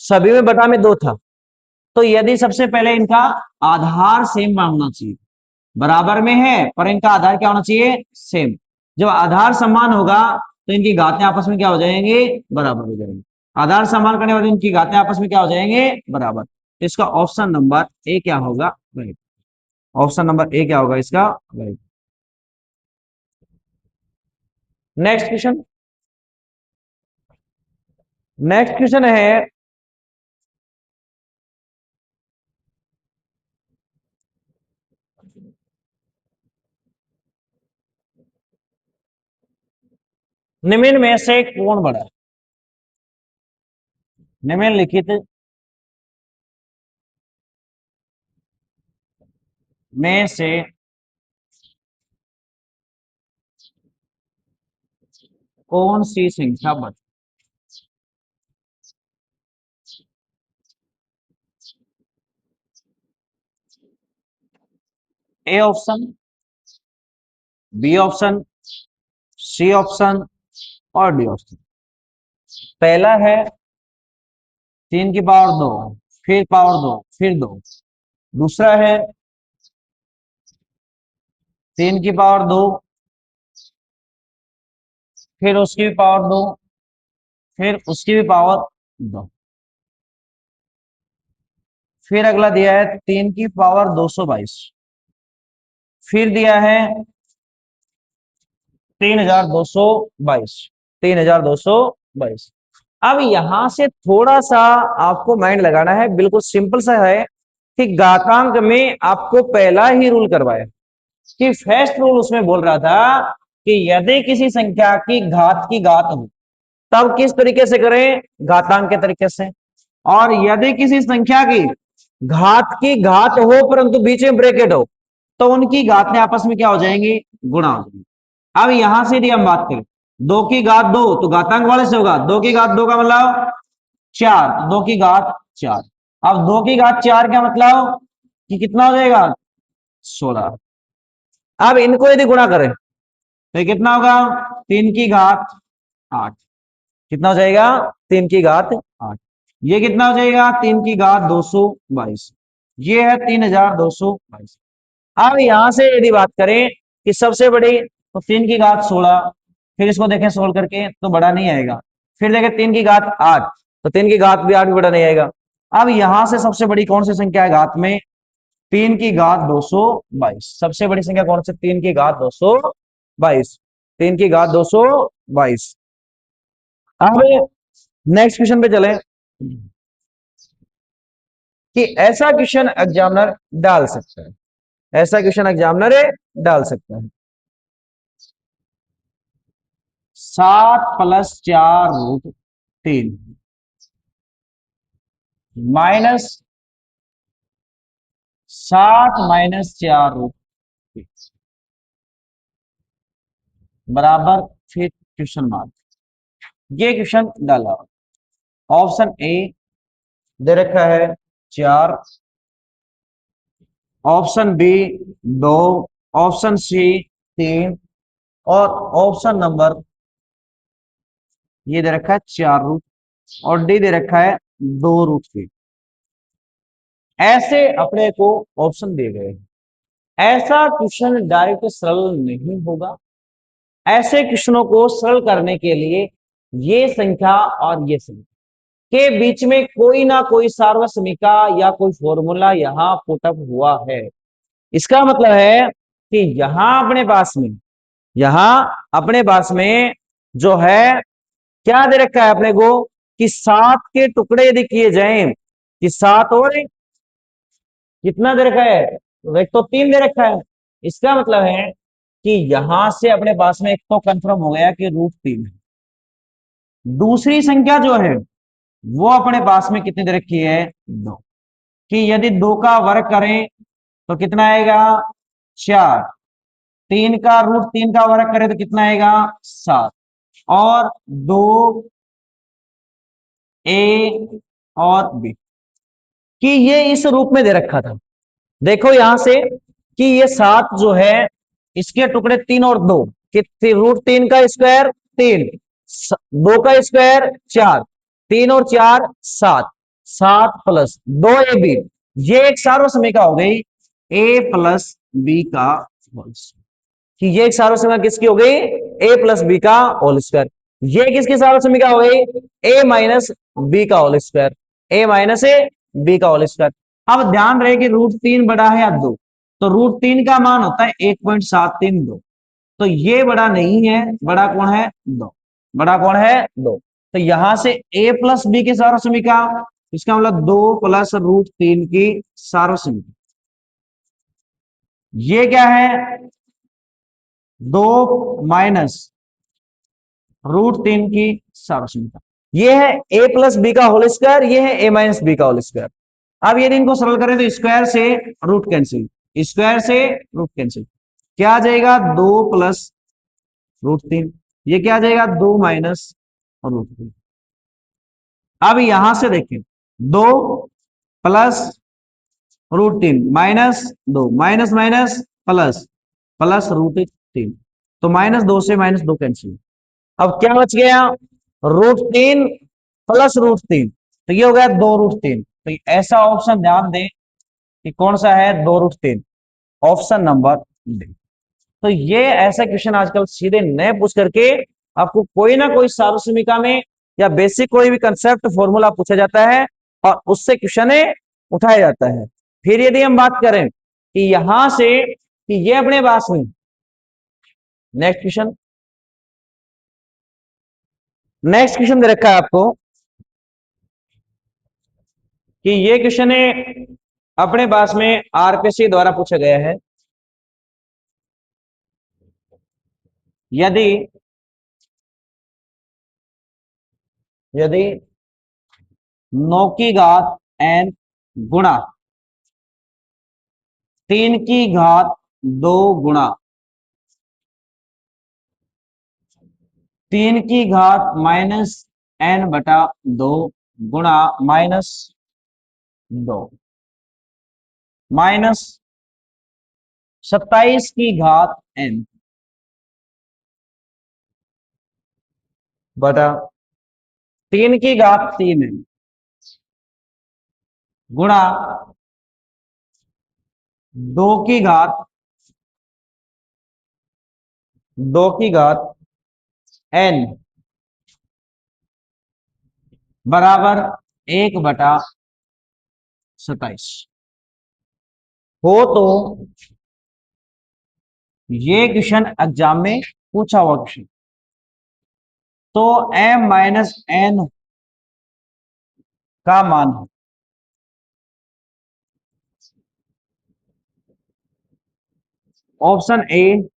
सभी में बटा में 2 था। तो यदि सबसे पहले इनका आधार सेम मांगना चाहिए, बराबर में है पर इनका आधार क्या होना चाहिए? सेम। जब आधार समान होगा तो इनकी घातें आपस में क्या हो जाएंगे? बराबर हो जाएंगे। आधार समान करने वाले इनकी घातें आपस में क्या हो जाएंगे? बराबर। तो इसका ऑप्शन नंबर ए क्या होगा? राइट। ऑप्शन नंबर ए क्या होगा इसका? Right. Next question, next question है निम्न में से कौन बड़ा है? निम्नलिखित में से कौन सी संख्या बड़ी? A option, B option, C option और डी ऑप्शन। पहला है 3 की पावर 2, फिर पावर 2, फिर 2। दूसरा है 3 की पावर 2, फिर उसकी भी पावर 2, फिर उसकी भी पावर 2। फिर अगला दिया है 3 की पावर 222, फिर दिया है 3222, 3222। अब यहां से थोड़ा सा आपको माइंड लगाना है, बिल्कुल सिंपल सा है कि घातांक में आपको पहला ही रूल करवाया कि फर्स्ट रूल उसमें बोल रहा था कि यदि किसी संख्या की घात हो तब किस तरीके से करें? घातांक के तरीके से। और यदि किसी संख्या की घात हो परंतु बीच में ब्रैकेट हो तो उनकी घातें आपस में क्या हो जाएंगी? गुणा हो जाएंगी। अब यहां से यदि हम बात करें 2 की घात 2 तो घातांक वाले से होगा, 2 की घात 2 का मतलब 4, तो 2 की घात 4। अब 2 की घात 4 क्या मतलब कि कितना हो जाएगा? 16। अब इनको यदि गुणा करें तो ये कितना होगा? 3 की घात 8। कितना हो जाएगा? 3 की घात 8। ये कितना हो जाएगा? 3 की घात 222। ये है 3222। अब यहां से यदि बात करें कि सबसे बड़ी, तो 3 की घात 16, फिर इसको देखें सोल्व करके तो बड़ा नहीं आएगा। फिर देखें 3 की घात 8, तो 3 की घात भी 8 भी बड़ा नहीं आएगा। अब यहां से सबसे बड़ी कौन सी संख्या है घात में? 3 की घात 222। सबसे बड़ी संख्या कौन सी? 3 की घात 222। 3 की घात 222। अब नेक्स्ट क्वेश्चन पे चले कि ऐसा क्वेश्चन एग्जामिनर डाल सकता है, ऐसा क्वेश्चन एग्जामिनर डाल सकता है। 7 + 4√3 माइनस 7 - 4√3 बराबर, फिर क्वेश्चन मार्क। ये क्वेश्चन डाला। ऑप्शन ए दे रखा है 4, ऑप्शन बी 2, ऑप्शन सी 3 और ऑप्शन नंबर ये दे रखा है 4 रूट और डी दे रखा है 2√3। ऐसे अपने को ऑप्शन दिए गए हैं। ऐसा क्वेश्चन डायरेक्ट सरल नहीं होगा। ऐसे क्वेश्चनों को सरल करने के लिए ये संख्या और ये संख्या के बीच में कोई ना कोई सार्वसमिका या कोई फॉर्मूला यहां पुटअप हुआ है। इसका मतलब है कि यहां अपने पास में जो है क्या दे रखा है अपने को कि 7 के टुकड़े यदि किए जाएं कि 7 और कितना दे रखा है? तो एक तो 3 दे रखा है। इसका मतलब है कि यहां से अपने पास में एक तो कंफर्म हो गया कि √3 है। दूसरी संख्या जो है वो अपने पास में कितनी दे रखी है? 2। कि यदि 2 का वर्ग करें तो कितना आएगा? 4। 3 का वर्ग करें तो कितना आएगा? 7। और 2 ए और बी कि ये इस रूप में दे रखा था। देखो यहां से कि ये 7 जो है इसके टुकड़े 3 और 2 कि √3 का स्क्वायर 3, 2 का स्क्वायर 4, 3 और 4 7, 7 + 2ab ये एक सार्वसमिका हो गई a + b का होल स्क्वायर। कि ये एक सार्वसमिका किसकी हो गई? a + b का होल स्क्वायर। ये किसकी सार्वसमिका हो गई? a - b का होल स्क्वायर, a - b का होल स्क्वायर। अब ध्यान रहे कि √3 बड़ा है या 2, तो √3 का मान होता है 1.732। तो ये बड़ा नहीं है, बड़ा कौन है? 2। बड़ा कौन है? 2। तो यहां से a + b की सार्वसमिका, इसका मतलब 2 + √3 की सार्वसमिका। ये क्या है? 2 - √3 की सार्वसमिका। ये है a प्लस बी का होल स्क्वायर, ये है a माइनस बी का होल स्क्वायर। अब यदि इनको सरल करें तो स्क्वायर से रूट कैंसिल, स्क्वायर से रूट कैंसिल, क्या आ जाएगा 2 + √3, ये क्या आ जाएगा 2 - √3। अब यहां से देखें 2 + √3 -2, माइनस माइनस प्लस, प्लस √3, तो -2 से -2 कैंसिल। अब क्या बच गया √3 प्लस √3, तो ये हो गया 2 √3। तो ऐसा ऑप्शन ध्यान दें कि कौन सा है 2 √3, ऑप्शन नंबर डी। तो ये ऐसा क्वेश्चन आजकल सीधे नए पूछ करके आपको कोई ना कोई सार्वसमिका में या बेसिक कोई भी कंसेप्ट फॉर्मूला पूछा जाता है और उससे क्वेश्चन उठाया जाता है। फिर यदि हम बात करें कि यहां से कि ये अपने पास में नेक्स्ट क्वेश्चन, नेक्स्ट क्वेश्चन दे रखा है आपको कि ये क्वेश्चन अपने पास में आरपीसी द्वारा पूछा गया है। यदि यदि 9 की घात n गुणा 3 की घात 2 गुणा 3 की घात -n/2 गुणा -2 -27 की घात n बटा 3 की घात 3 n गुणा 2 की घात 2 की घात n बराबर 1/27 हो। तो ये क्वेश्चन एग्जाम में पूछा हुआ क्वेश्चन, तो m - n का मान है ऑप्शन ए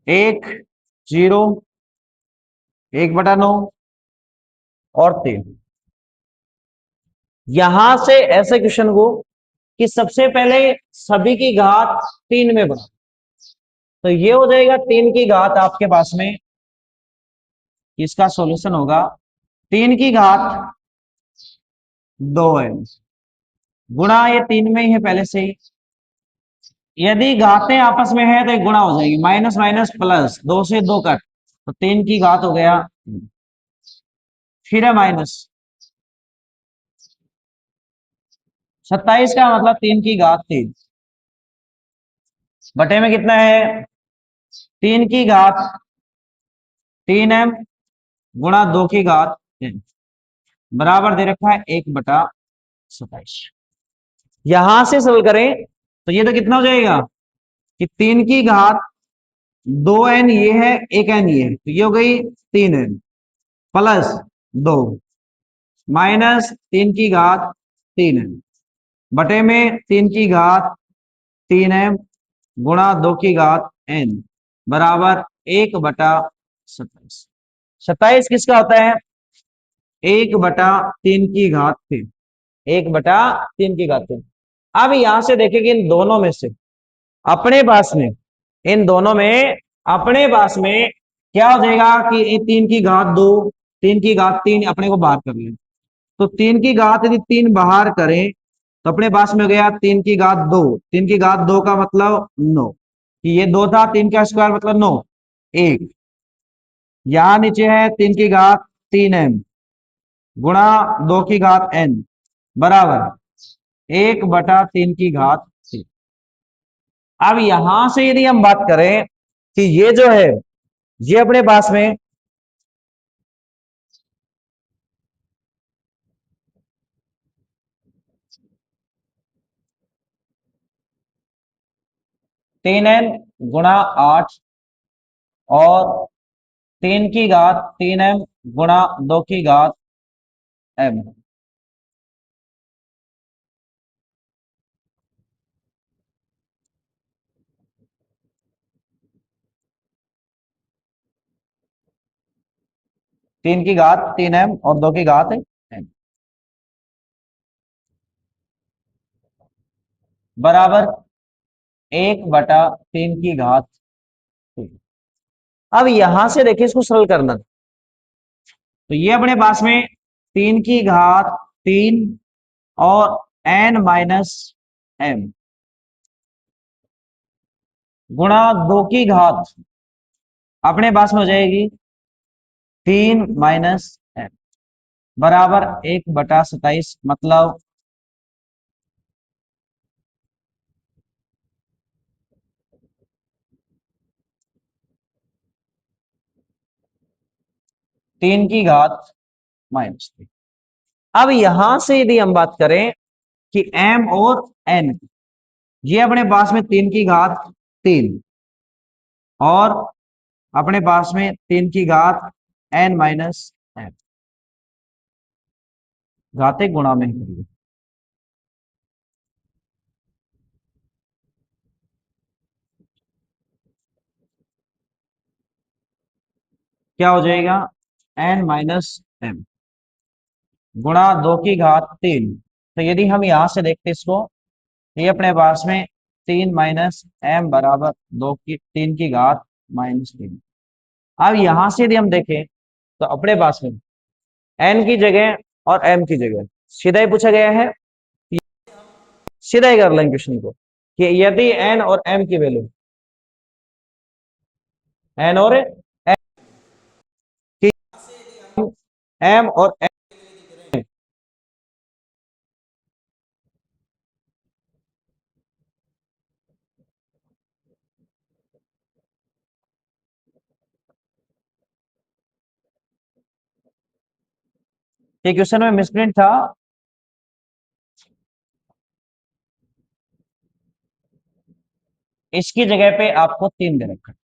1, 0, 1/9 और 3। यहां से ऐसे क्वेश्चन को कि सबसे पहले सभी की घात 3 में बढ़ा, तो ये हो जाएगा 3 की घात आपके पास में, इसका सॉल्यूशन होगा 3 की घात 2n गुणा, ये 3 में ही है पहले से ही, यदि घातें आपस में है तो एक गुणा हो जाएगी, माइनस माइनस प्लस, 2 से 2 कट, तो 3 की घात हो गया, फिर है माइनस 27 का मतलब 3 की घात 3 बटे में कितना है 3 की घात 3m गुणा 2 की घात n बराबर दे रखा है 1/27। यहां से सरल करें तो ये तो कितना हो जाएगा कि 3 की घात 2n ये है, 1n ये है, तो ये हो गई 3n प्लस 2 माइनस 3 की घात 3n बटे में 3 की घात 3m गुणा 2 की घात n बराबर 1/27। 27 किसका होता है 1/3 की घात 3, 1/3 की घात 3। अब यहां से देखेंगे इन दोनों में से अपने पास में, इन दोनों में अपने पास में क्या हो जाएगा कि 3 की घात 2, 3 की घात 3 अपने को बाहर कर लें, तो 3 की घात यदि 3 बाहर करें तो अपने पास में हो गया 3 की घात 2, 3 की घात 2 का मतलब 9, कि ये 2 था, 3 का स्क्वायर मतलब 9, 1, यहां नीचे है 3 की घात 3m गुणा 2 की घात n बराबर 1/3 की घात 3। अब यहां से यदि हम बात करें कि ये जो है ये अपने पास में 3n गुणा 8 और 3 की घात 3m गुणा 2 की घात m, 3 की घात 3m और 2 की घात m बराबर 1/3 की घात 3। अब यहां से देखिए इसको सरल करना, तो ये अपने पास में 3 की घात 3 और n-m गुणा 2 की घात अपने पास में हो जाएगी 3 - m बराबर 1/27, मतलब 3 की घात -3। अब यहां से यदि हम बात करें कि m और n, ये अपने पास में 3 की घात 3 और अपने पास में 3 की घात n-m घातिक गुणा में है। क्या हो जाएगा n-m गुणा 2 की घात 3। तो यदि हम यहां से देखते इसको, तो ये अपने पास में 3 - m बराबर 3 की घात -3। अब यहां से यदि हम देखें तो अपने पास में n की जगह और m की जगह सीधा ही पूछा गया है, सीधा ही कर लेंगे क्वेश्चन को कि यदि n और m की वैल्यू, n और m और n, ये क्वेश्चन में मिसप्रिंट था, इसकी जगह पे आपको 3 दे रखा है।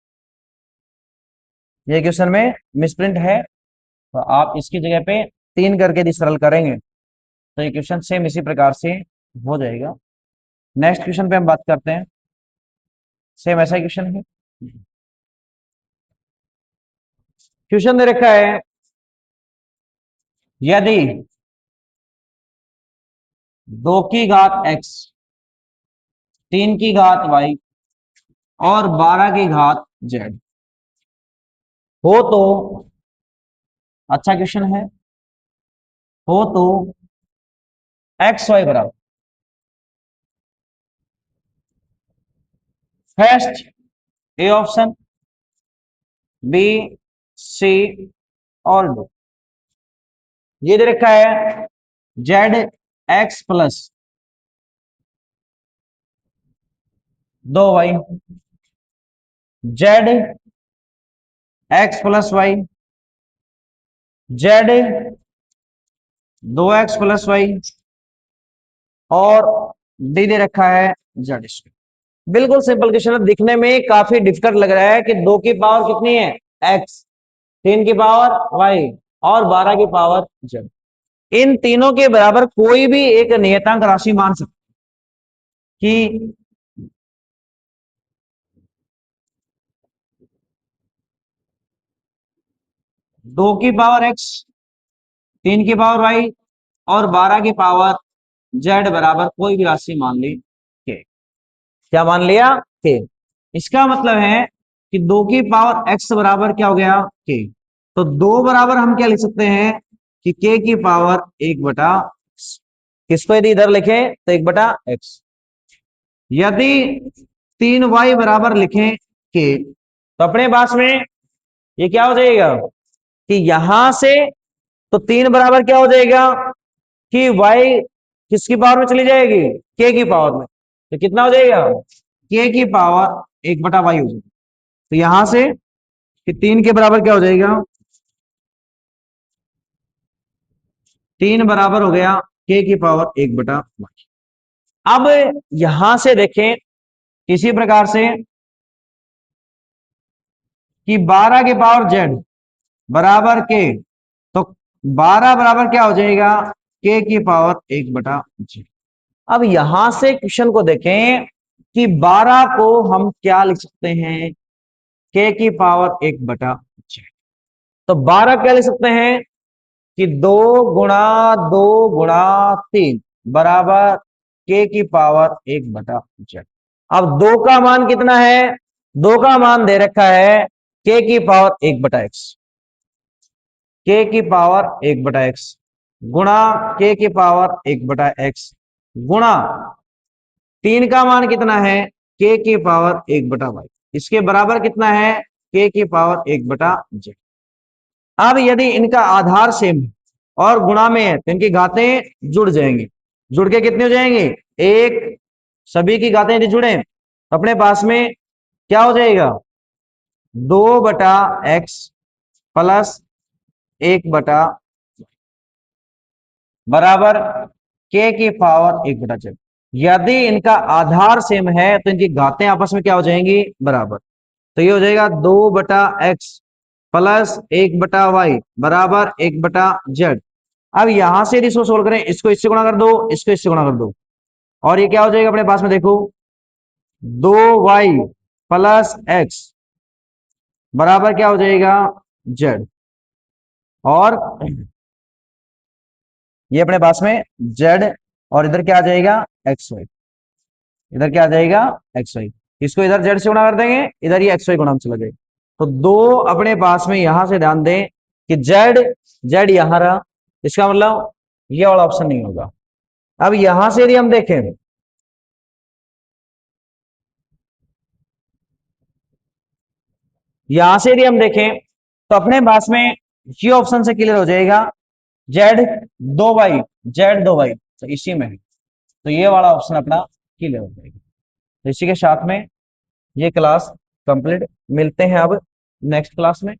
ये क्वेश्चन में मिसप्रिंट है, तो आप इसकी जगह पे 3 करके यदि सरल करेंगे तो ये क्वेश्चन सेम इसी प्रकार से हो जाएगा। नेक्स्ट क्वेश्चन पे हम बात करते हैं, सेम ऐसा क्वेश्चन है। क्वेश्चन दे रखा है यदि 2 की घात x, 3 की घात y और 12 की घात z हो तो, अच्छा क्वेश्चन है, हो तो एक्स वाई बराबर first A option, B, C और डी। ये दे रखा है Z X plus 2 Y, Z X plus Y, Z 2x+y और डी दे रखा है जेड स्क्वायर। बिल्कुल सिंपल क्वेश्चन है, दिखने में काफी डिफिकल्ट लग रहा है कि 2 की पावर कितनी है x, 3 की पावर y और 12 की पावर z, इन तीनों के बराबर कोई भी एक नियतांक राशि मान सकते कि 2 की पावर x, 3 की पावर y और 12 की पावर z बराबर कोई भी राशि मान ली के। क्या मान लिया के। इसका मतलब है कि 2 की पावर x बराबर क्या हो गया के। तो 2 बराबर हम क्या लिख सकते हैं कि k की पावर 1/x। किसको यदि इधर लिखें तो 1/x। यदि 3y बराबर लिखें के, तो अपने पास में ये क्या हो जाएगा कि यहां से, तो 3 बराबर क्या हो जाएगा कि y किसकी पावर में चली जाएगी k की पावर में, तो कितना हो जाएगा k की पावर 1/y हो जाएगी। तो यहां से कि 3 के बराबर क्या हो जाएगा, 3 बराबर हो गया k की पावर 1/y। अब यहां से देखें इसी प्रकार से कि 12 के पावर z बराबर k, तो 12 बराबर क्या हो जाएगा k की पावर 1/z। अब यहां से क्वेश्चन को देखें कि 12 को हम क्या लिख सकते हैं k की पावर 1/z। तो 12 क्या लिख सकते हैं कि 2 गुणा 2 गुणा 3 बराबर के की पावर 1/z। अब 2 का मान कितना है? 2 का मान दे रखा है के की पावर 1/x, के की पावर 1/x गुणा के की पावर 1/x गुणा 3 का मान कितना है? के की पावर 1/y। इसके बराबर कितना है? के की पावर 1/z। अब यदि इनका आधार सेम है और गुणा में है तो इनकी घातें जुड़ जाएंगी। जुड़ के कितने हो जाएंगे? एक। सभी की घातें यदि जुड़े तो अपने पास में क्या हो जाएगा? 2/x प्लस 1/ बराबर के की पावर 1/z। यदि इनका आधार सेम है तो इनकी घातें आपस में क्या हो जाएंगी? बराबर। तो ये हो जाएगा 2/x प्लस 1/y बराबर 1/z। अब यहां से यदि इसको सोल्व करें, इसको इससे गुणा कर दो, इसको इससे गुणा कर दो, और ये क्या हो जाएगा अपने पास में? देखो 2y प्लस x बराबर क्या हो जाएगा? z। और ये अपने पास में z, और इधर क्या आ जाएगा? xy। इधर क्या आ जाएगा? xy। इसको इधर z से गुणा कर देंगे, इधर ये xy गुणा में चला जाएगा। तो 2 अपने पास में यहां से ध्यान दें कि z यहां रहा, इसका मतलब ये वाला ऑप्शन नहीं होगा। अब यहां से यदि हम देखें, यहां से यदि हम देखें तो अपने पास में ये ऑप्शन से क्लियर हो जाएगा z 2y तो इसी में है। तो ये वाला ऑप्शन अपना क्लियर हो जाएगा। तो इसी के साथ में ये क्लास कंप्लीट। मिलते हैं अब नेक्स्ट क्लास में।